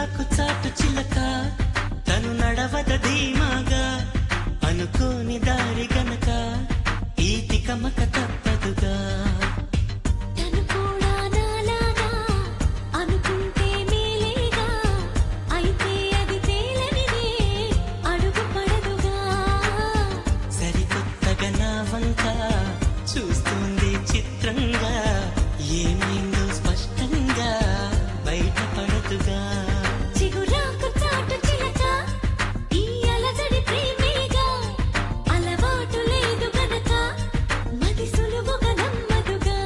చిగురాకు చాటు చిలక తను నడవద ధీమాగా అనుకోని దారి గనక ఈ తికమక తప్పదుగా చూస్తుంది చిత్రంగా ఏమైందో స్పష్టంగా బయటపడదుగా చిగురాకు చాటు చిలక ఈ అలజడి ప్రేమేగా అలవాటు లేదు గనక మది సులువుగా నమ్మదుగా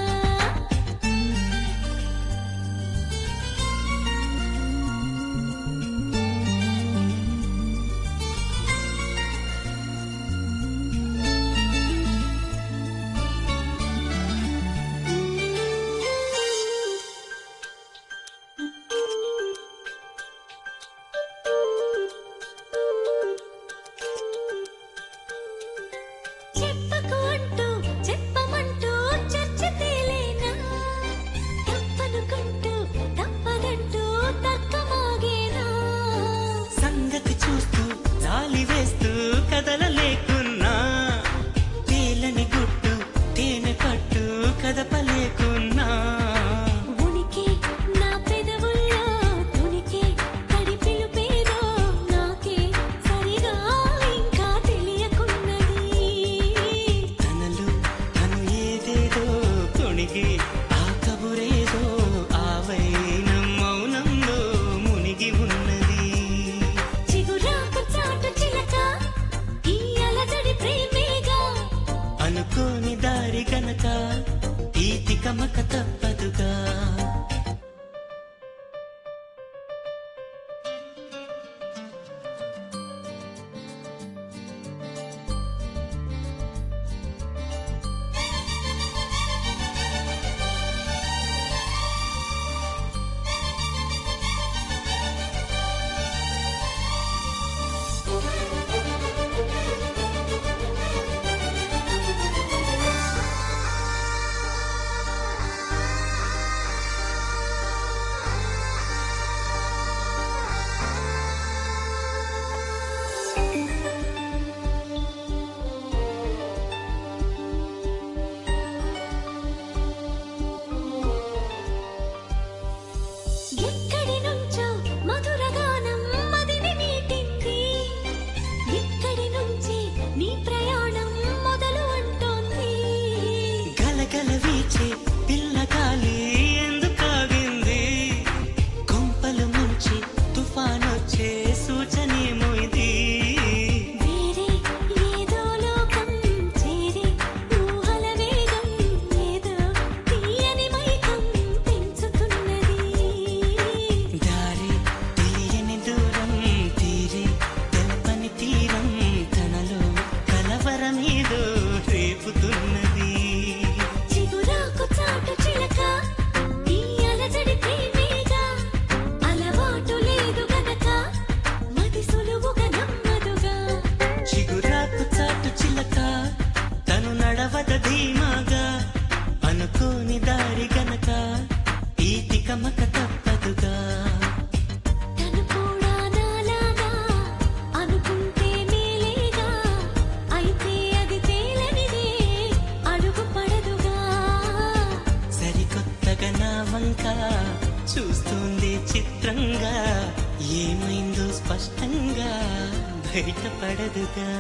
కదపలేకున్నా ఉనికి నా పెదవుల్లో తునికి తడి పిలుపేదో నాకే సరిగా ఇంకా తెలియకున్నది తనలు తను ఏదేదో కొణిగి ఆ కబురేదో ఆ వైనం మౌనంలో మునిగి ఉన్నది చిగురాకు చాటు చిలక ఈ అలజడి ప్రేమేగా అనుకోని దారి గనక ఈ తికమక తప్పదుగా పిల్లగాలి ఎందుకాగింది కొంపలు ముంచి తుఫానొచ్చే సూచనేమో ఇది వేరే ఏదో లోకం చేరి ఊహల వేగం ఏదో తీయని మైకం పెంచుతున్నది దారి తెలియని దూరం తీరి తెలపని తీరం తనలో కలవరమేదో రేపుతున్నది తను నడవద ధీమాగా అనుకోని దారి గనక ఈ తికమక తప్పదుగా తను కూడా నాలాగా అనుకుంటే మేలేగా అయితే అది తేలనిదే అడుగు పడదుగా సరికొత్తగా నా వంక చూస్తుంది చిత్రంగా ఏమైందో స్పష్టంగా బయటపడదుగా